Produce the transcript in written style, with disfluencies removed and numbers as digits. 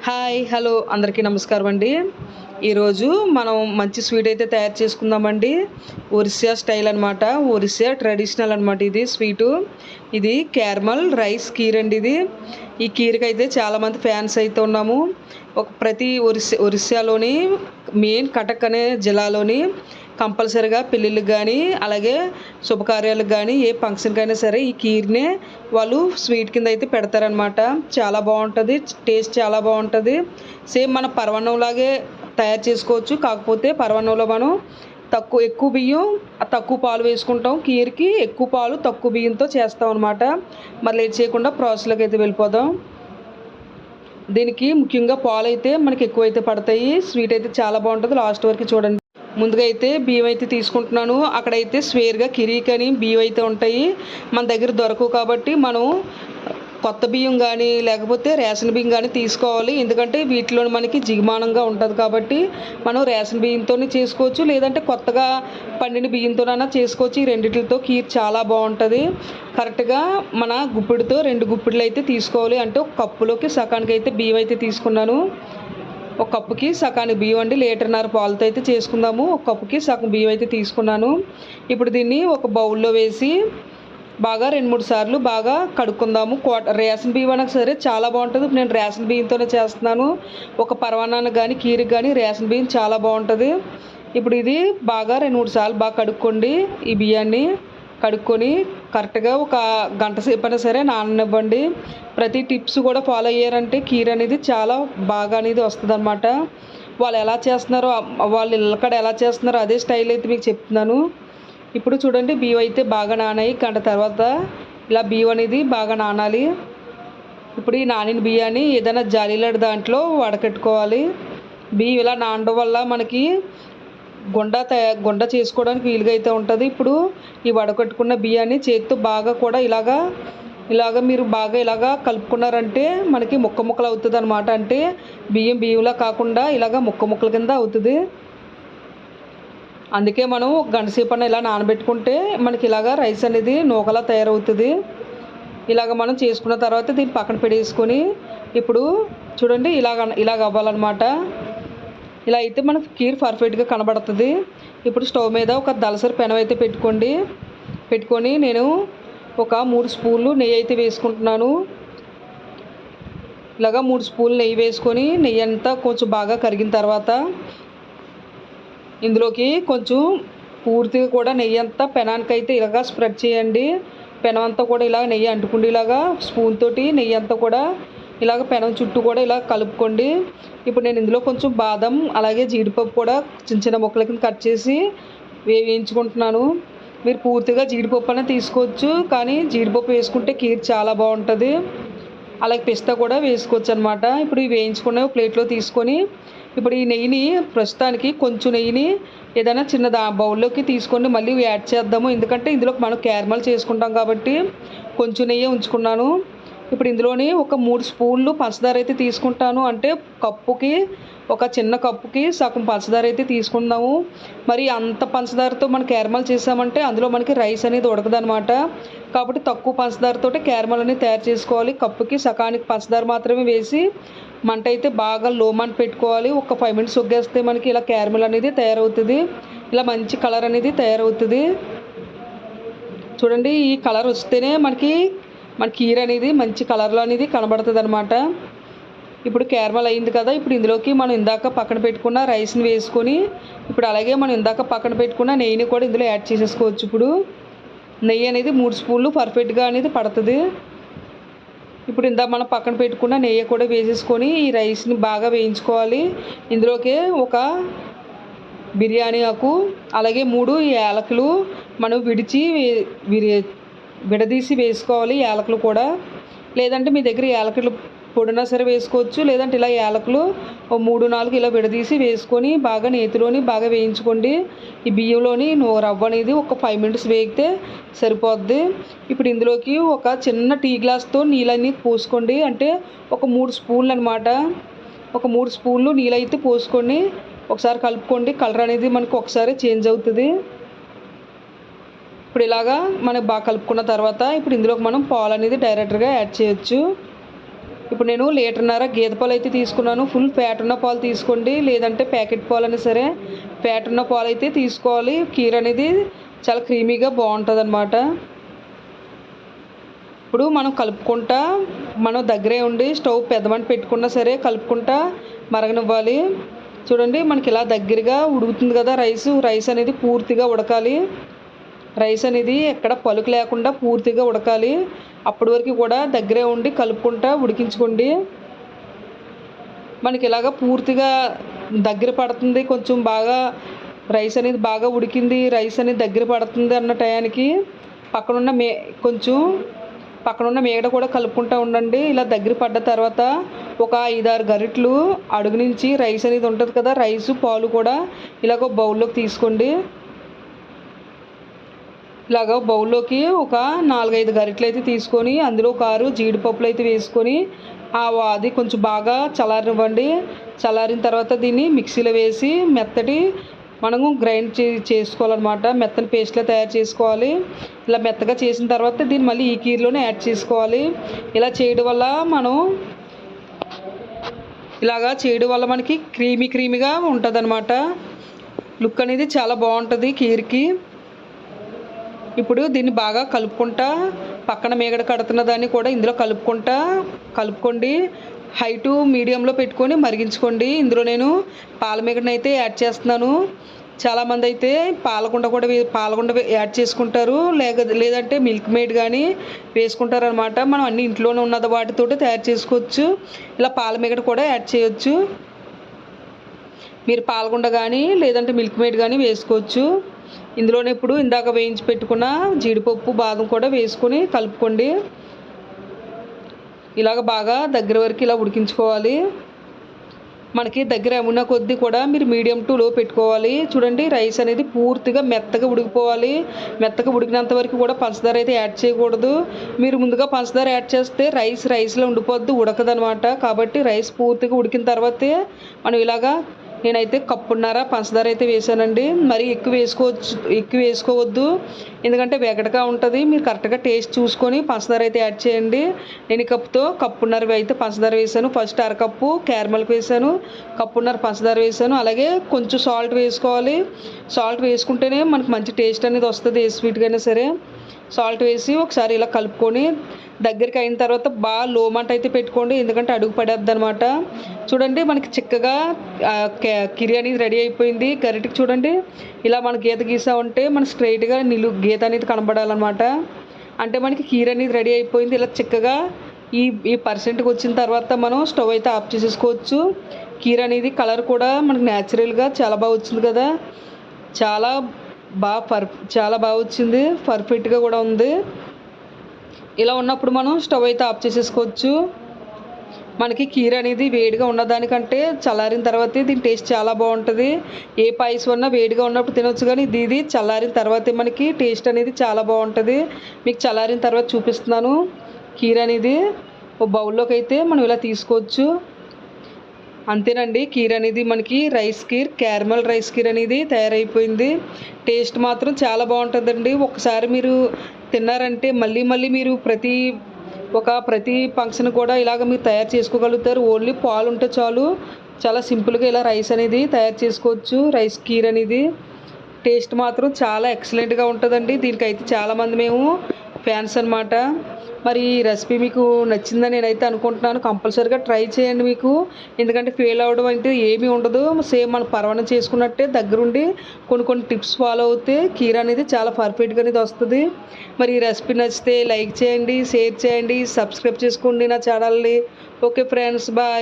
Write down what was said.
Hi hello అందరికీ నమస్కారం అండి. ఈరోజు మనం మంచి స్వీట్ అయితే తయారు చేసుకుందామండి. ఒరిస్సా స్టైల్ అనమాట. ఒరిస్సా ట్రెడిషనల్ అనమాట ఇది స్వీటు. ఇది క్యారమల్ రైస్ కీర్ అండి ఇది. ఈ కీర్కి అయితే చాలామంది ఫ్యాన్స్ అయితే ఉన్నాము. ప్రతి ఒరిస్సాలోని మెయిన్ కటక్ అనే జిల్లాలోని కంపల్సరీగా పెళ్ళిళ్ళకి కానీ అలాగే శుభకార్యాలకు కానీ ఏ ఫంక్షన్కి అయినా సరే ఈ కీర్నే వాళ్ళు స్వీట్ కింద అయితే పెడతారనమాట. చాలా బాగుంటుంది, టేస్ట్ చాలా బాగుంటుంది. సేమ్ మన పరవన్నంలాగే తయారు చేసుకోవచ్చు. కాకపోతే పరవన్నంలో మనం ఎక్కువ బియ్యం తక్కువ పాలు వేసుకుంటాం. కీర్కి ఎక్కువ పాలు తక్కువ బియ్యంతో చేస్తాం అనమాట. మరి లేట్ చేయకుండా ప్రాసెస్లోకి అయితే వెళ్ళిపోదాం. దీనికి ముఖ్యంగా పాలు అయితే మనకి ఎక్కువైతే పడతాయి. స్వీట్ అయితే చాలా బాగుంటుంది. లాస్ట్ వరకు చూడండి. ముందుగా అయితే బియ్యం అయితే తీసుకుంటున్నాను. అక్కడైతే స్వేర్గా కిరీకని బియ్యం అయితే ఉంటాయి, మన దగ్గర దొరకవు. కాబట్టి మనం కొత్త బియ్యం కానీ లేకపోతే రేషన్ బియ్యం కానీ తీసుకోవాలి. ఎందుకంటే వీటిలో మనకి జిగుమానంగా ఉంటుంది. కాబట్టి మనం రేషన్ బియ్యంతో చేసుకోవచ్చు, లేదంటే కొత్తగా పండిన బియ్యంతోనైనా చేసుకోవచ్చు. ఈ రెండిటితో కీర్ చాలా బాగుంటుంది. కరెక్ట్గా మన గుప్పిడితో 2 గుప్పిళ్ళు అయితే తీసుకోవాలి. అంటే ఒక కప్పులోకి సకానికి అయితే బియ్యం అయితే తీసుకున్నాను. ఒక కప్పుకి సకానికి బియ్యం అండి. లీటర్న్నర పాలతో అయితే చేసుకుందాము. ఒక కప్పుకి సగం బియ్యం అయితే తీసుకున్నాను. ఇప్పుడు దీన్ని ఒక బౌల్లో వేసి బాగా 2-3 సార్లు బాగా కడుక్కుందాము. రేషన్ బియ్యం అయినా సరే చాలా బాగుంటుంది. ఇప్పుడు నేను రేషన్ బియ్యంతోనే చేస్తున్నాను. ఒక పరమాన్నానికి కానీ కీరికి కానీ రేషన్ బియ్యం చాలా బాగుంటుంది. ఇప్పుడు ఇది బాగా 2-3 సార్లు బాగా కడుక్కోండి. ఈ బియ్యాన్ని కడుక్కొని కరెక్ట్గా ఒక గంట సేపు అయినా సరే నాననివ్వండి. ప్రతి టిప్స్ కూడా ఫాలో అయ్యారంటే కీర్ అనేది చాలా బాగా అనేది వస్తుంది అనమాట. వాళ్ళు ఎలా చేస్తున్నారో, వాళ్ళు ఇళ్ళకడ ఎలా చేస్తున్నారో అదే స్టైల్ అయితే మీకు చెప్తున్నాను. ఇప్పుడు చూడండి, బియ్యం అయితే బాగా నానాయి. గంట తర్వాత ఇలా బియ్యం అనేది బాగా నానాలి. ఇప్పుడు ఈ నానిన బియ్యాన్ని ఏదైనా జాలీలాంటి దాంట్లో వడకట్టుకోవాలి. బియ్యం ఇలా నానడం వల్ల మనకి గుండ చేసుకోవడానికి వీలుగా అయితే ఉంటుంది. ఇప్పుడు ఈ వడకట్టుకున్న బియ్యాన్ని చేతితో బాగా కూడా ఇలాగా మీరు బాగా ఇలాగా కలుపుకున్నారంటే మనకి ముక్కలు అవుతుంది అనమాట. అంటే బియ్యంలా కాకుండా ఇలాగ ముక్కల కింద అవుతుంది. అందుకే మనం ఒక గంట సేపు అన్న ఇలా నానబెట్టుకుంటే మనకి ఇలాగా రైస్ అనేది నూకలా తయారవుతుంది. ఇలాగ మనం చేసుకున్న తర్వాత దీన్ని పక్కన పెట్టేసుకొని ఇప్పుడు చూడండి ఇలాగ అవ్వాలన్నమాట. ఇలా అయితే మనకి కీర్ పర్ఫెక్ట్గా కనబడుతుంది. ఇప్పుడు స్టవ్ మీద ఒక దలసరి పెనం అయితే పెట్టుకొని నేను ఒక 3 స్పూన్లు నెయ్యి అయితే వేసుకుంటున్నాను. ఇలాగా 3 స్పూన్లు నెయ్యి వేసుకొని నెయ్యి అంతా కొంచెం బాగా కరిగిన తర్వాత ఇందులోకి కొంచెం పూర్తిగా కూడా నెయ్యి అంతా పెనానికి అయితే ఇలాగా స్ప్రెడ్ చేయండి. పెనం అంతా కూడా ఇలా నెయ్యి అంటుకుండి ఇలాగా స్పూన్ తోటి నెయ్యి అంతా కూడా ఇలాగ పెనం చుట్టూ కూడా ఇలా కలుపుకోండి. ఇప్పుడు నేను ఇందులో కొంచెం బాదం అలాగే జీడిపప్పు కూడా చిన్న చిన్న ముక్కల కింద కట్ చేసి వేయించుకుంటున్నాను. మీరు పూర్తిగా జీడిపప్పు అనేది తీసుకోవచ్చు, కానీ జీడిపప్పు వేసుకుంటే కీర్ చాలా బాగుంటుంది. అలాగే పిస్తా కూడా వేసుకోవచ్చు అనమాట. ఇప్పుడు ఇవి వేయించుకునే ప్లేట్లో తీసుకొని ఇప్పుడు ఈ నెయ్యిని ప్రస్తుతానికి కొంచెం నెయ్యిని ఏదైనా చిన్న బౌల్లోకి తీసుకొని మళ్ళీ యాడ్ చేద్దాము. ఎందుకంటే ఇందులో మనం క్యారమల్ చేసుకుంటాం కాబట్టి కొంచెం నెయ్యి ఉంచుకున్నాను. ఇప్పుడు ఇందులోని ఒక 3 స్పూన్లు పంచదార అయితే తీసుకుంటాను. అంటే ఒక చిన్న కప్పుకి సగం పంచదార అయితే తీసుకుందాము. మరి అంత పంచదారతో మనం క్యారమల్ చేసామంటే అందులో మనకి రైస్ అనేది ఉడకదనమాట. కాబట్టి తక్కువ పంచదారతో క్యారమల్ అనేది తయారు చేసుకోవాలి. కప్పుకి సకానికి పంచదార మాత్రమే వేసి మంట అయితే బాగా లో మంట పెట్టుకోవాలి. ఒక 5 మినిట్స్ ఉగ్గేస్తే మనకి ఇలా క్యారమల్ అనేది తయారవుతుంది. ఇలా మంచి కలర్ అనేది తయారవుతుంది. చూడండి, ఈ కలర్ వస్తేనే మన కీర్ అనేది మంచి కలర్లో అనేది కనబడుతుంది అనమాట. ఇప్పుడు క్యారమల్ అయింది కదా. ఇప్పుడు ఇందులోకి మనం ఇందాక పక్కన పెట్టుకున్న రైస్ని వేసుకొని ఇప్పుడు అలాగే మనం ఇందాక పక్కన పెట్టుకున్న నెయ్యిని కూడా ఇందులో యాడ్ చేసేసుకోవచ్చు. ఇప్పుడు నెయ్యి అనేది 3 స్పూన్లు పర్ఫెక్ట్గా అనేది పడుతుంది. ఇప్పుడు ఇందాక మనం పక్కన పెట్టుకున్న నెయ్యి కూడా వేసేసుకొని ఈ రైస్ని బాగా వేయించుకోవాలి. ఇందులోకి ఒక బిర్యానీ ఆకు అలాగే 3 యాలకులు మనం విడదీసి వేసుకోవాలి. యాలకులు కూడా, లేదంటే మీ దగ్గర యాలకులు పొడినా సరే వేసుకోవచ్చు. లేదంటే ఇలా యాలకులు 3-4 ఇలా విడదీసి వేసుకొని బాగా నేతిలోని బాగా వేయించుకోండి. ఈ బియ్యంలోని రవ్వ అనేది ఒక 5 మినిట్స్ వేగితే సరిపోద్ది. ఇప్పుడు ఇందులోకి ఒక చిన్న టీ గ్లాస్తో నీళ్ళని పోసుకోండి. అంటే ఒక 3 స్పూన్లు అనమాట. ఒక 3 స్పూన్లు నీళ్ళైతే పోసుకొని ఒకసారి కలుపుకోండి. కలర్ అనేది మనకు ఒకసారి చేంజ్ అవుతుంది. ఇప్పుడు ఇలాగా మనం బాగా కలుపుకున్న తర్వాత ఇప్పుడు ఇందులోకి మనం పాలు అనేది డైరెక్ట్గా యాడ్ చేయొచ్చు. ఇప్పుడు నేను లీటర్న్నర గేదె పాలు అయితే తీసుకున్నాను. ఫుల్ ఫ్యాట్ ఉన్న పాలు తీసుకోండి, లేదంటే ప్యాకెట్ పాలు అయినా సరే ఫ్యాట్ ఉన్న పాలు అయితే తీసుకోవాలి. కీర్ అనేది చాలా క్రీమీగా బాగుంటుంది అన్నమాట. ఇప్పుడు మనం కలుపుకుంటా మనం దగ్గరే ఉండి స్టవ్ పెద్దమంట పెట్టుకున్నా సరే కలుపుకుంటా మరగనివ్వాలి. చూడండి మనకి ఇలా దగ్గరగా ఉడుకుతుంది కదా రైస్ అనేది పూర్తిగా ఉడకాలి. రైస్ అనేది ఎక్కడ పలుకు లేకుండా పూర్తిగా ఉడకాలి. అప్పటి వరకు కూడా దగ్గరే ఉండి కలుపుకుంటా ఉడికించుకోండి. మనకి ఇలాగ పూర్తిగా దగ్గర పడుతుంది, కొంచెం బాగా రైస్ అనేది బాగా ఉడికింది, రైస్ అనేది దగ్గర పడుతుంది అన్న టయానికి పక్కనున్న మేగడ కూడా కలుపుకుంటూ ఉండండి. ఇలా దగ్గర పడ్డ తర్వాత ఒక 5-6 గరిటెలు అడుగు నుంచి రైస్ అనేది ఉంటుంది కదా, రైసు పాలు కూడా ఇలాగ బౌల్లోకి తీసుకోండి. ఇలాగ బౌల్లోకి ఒక 4-5 గరిటెలు అయితే తీసుకొని అందులో ఒక 6 జీడిపప్పులు అయితే వేసుకొని అది కొంచెం బాగా చల్లారనివ్వండి. చల్లారిన తర్వాత దీన్ని మిక్సీలో వేసి మెత్తటి మనము గ్రైండ్ చేసుకోవాలన్నమాట. మెత్తని పేస్ట్లా తయారు చేసుకోవాలి. ఇలా మెత్తగా చేసిన తర్వాత దీన్ని మళ్ళీ ఈ కీర్లోనే యాడ్ చేసుకోవాలి. ఇలా చేయడం వల్ల మనకి క్రీమీగా ఉంటుంది అన్నమాట. లుక్ అనేది చాలా బాగుంటుంది కీర్కి. ఇప్పుడు దీన్ని బాగా కలుపుకుంటా పక్కన మేగడ కడుతున్న దాన్ని కూడా ఇందులో కలుపుకోండి. హై టు మీడియంలో పెట్టుకొని మరిగించుకోండి. ఇందులో నేను పాల మేగడని అయితే యాడ్ చేస్తున్నాను. చాలామంది అయితే పాలగుండ యాడ్ చేసుకుంటారు, లేదంటే మిల్క్ మేడ్ కానీ వేసుకుంటారు అనమాట. మనం అన్ని ఇంట్లోనే ఉన్నది వాటితో తయారు చేసుకోవచ్చు. ఇలా పాల మేగడ కూడా యాడ్ చేయొచ్చు. మీరు పాలగుండ కానీ లేదంటే మిల్క్ మేడ్ కానీ వేసుకోవచ్చు. ఇందులోనే ఇప్పుడు ఇందాక వేయించి పెట్టుకున్న జీడిపప్పు బాదం కూడా వేసుకొని కలుపుకోండి. ఇలాగ బాగా దగ్గర వరకు ఇలా ఉడికించుకోవాలి. మనకి దగ్గర ఉన్న కొద్దీ కూడా మీరు మీడియం టు లో పెట్టుకోవాలి. చూడండి రైస్ అనేది పూర్తిగా మెత్తగా ఉడికిపోవాలి. మెత్తగా ఉడికినంత వరకు కూడా పంచదార అయితే యాడ్ చేయకూడదు. మీరు ముందుగా పంచదార యాడ్ చేస్తే రైస్లో ఉండిపోద్ది, ఉడకదనమాట. కాబట్టి రైస్ పూర్తిగా ఉడికిన తర్వాతే మనం ఇలాగా నేనైతే కప్పున్నర పంచదార అయితే వేసానండి. మరి ఎక్కువ వేసుకోవద్దు, ఎందుకంటే వెగటగా ఉంటుంది. మీరు కరెక్ట్గా టేస్ట్ చూసుకొని పంచదార అయితే యాడ్ చేయండి. నేను ఈ కప్పున్నర అయితే పంచదార వేసాను. ఫస్ట్ అరకప్పు క్యారమల్కి వేసాను, కప్పున్నర పంచదార వేసాను. అలాగే కొంచెం సాల్ట్ వేసుకోవాలి. సాల్ట్ వేసుకుంటేనే మనకు మంచి టేస్ట్ అనేది వస్తుంది ఏ స్వీట్కైనా సరే. సాల్ట్ వేసి ఒకసారి ఇలా కలుపుకొని దగ్గరికి అయిన తర్వాత బాగా లో మంట అయితే పెట్టుకోండి, ఎందుకంటే అడుగు పడేద్ది అనమాట. చూడండి మనకి చిక్కగా కిరి అనేది రెడీ అయిపోయింది. గరిటెకి చూడండి ఇలా మన గీత గీసామంటే మన స్ట్రైట్గా గీత అనేది కనబడాలన్నమాట. అంటే మనకి కీర అనేది రెడీ అయిపోయింది. ఇలా చిక్కగా ఈ పర్సెంట్కి వచ్చిన తర్వాత మనం స్టవ్ అయితే ఆఫ్ చేసేసుకోవచ్చు. కీర అనేది కలర్ కూడా మనకి న్యాచురల్గా చాలా బాగా వచ్చింది కదా, చాలా బాగా వచ్చింది, పర్ఫెక్ట్గా కూడా ఉంది. ఇలా ఉన్నప్పుడు మనం స్టవ్ అయితే ఆఫ్ చేసేసుకోవచ్చు. మనకి కీర అనేది వేడిగా ఉన్నదానికంటే చల్లారిన తర్వాతే దీని టేస్ట్ చాలా బాగుంటుంది. ఏ పాయసం అన్నా వేడిగా ఉన్నప్పుడు తినొచ్చు, కానీ ఇది చల్లారిన తర్వాతే మనకి టేస్ట్ అనేది చాలా బాగుంటుంది. మీకు చల్లారిన తర్వాత చూపిస్తున్నాను. కీర అనేది ఓ బౌల్లోకి అయితే మనం ఇలా తీసుకోవచ్చు. అంతేనండి, కీర్ అనేది మనకి క్యారమల్ రైస్ కీర్ అనేది తయారైపోయింది. టేస్ట్ మాత్రం చాలా బాగుంటుందండి. ఒకసారి మీరు తిన్నారంటే మళ్ళీ మీరు ప్రతి ఫంక్షన్ కూడా ఇలాగ మీరు తయారు చేసుకోగలుగుతారు. ఓన్లీ పాలు ఉంటే చాలు, చాలా సింపుల్గా ఇలా రైస్ అనేది తయారు చేసుకోవచ్చు. రైస్ కీర్ అనేది టేస్ట్ మాత్రం చాలా ఎక్సలెంట్గా ఉంటుందండి. దీనికైతే చాలామంది మేము ఫ్యాన్స్ అనమాట. మరి ఈ రెసిపీ మీకు నచ్చిందని నేనైతే అనుకుంటున్నాను. కంపల్సరీగా ట్రై చేయండి మీకు, ఎందుకంటే ఫెయిల్ అవ్వడం అంటే ఏమీ ఉండదు. సేమ్ మనం పరవణం చేసుకున్నట్టే దగ్గరుండి కొన్ని టిప్స్ ఫాలో అవుతే కీర అనేది చాలా పర్ఫెక్ట్గా అనేది వస్తుంది. మరి ఈ రెసిపీ నచ్చితే లైక్ చేయండి, షేర్ చేయండి, సబ్స్క్రైబ్ చేసుకోండి నా ఛానల్ని. Okay friends, bye.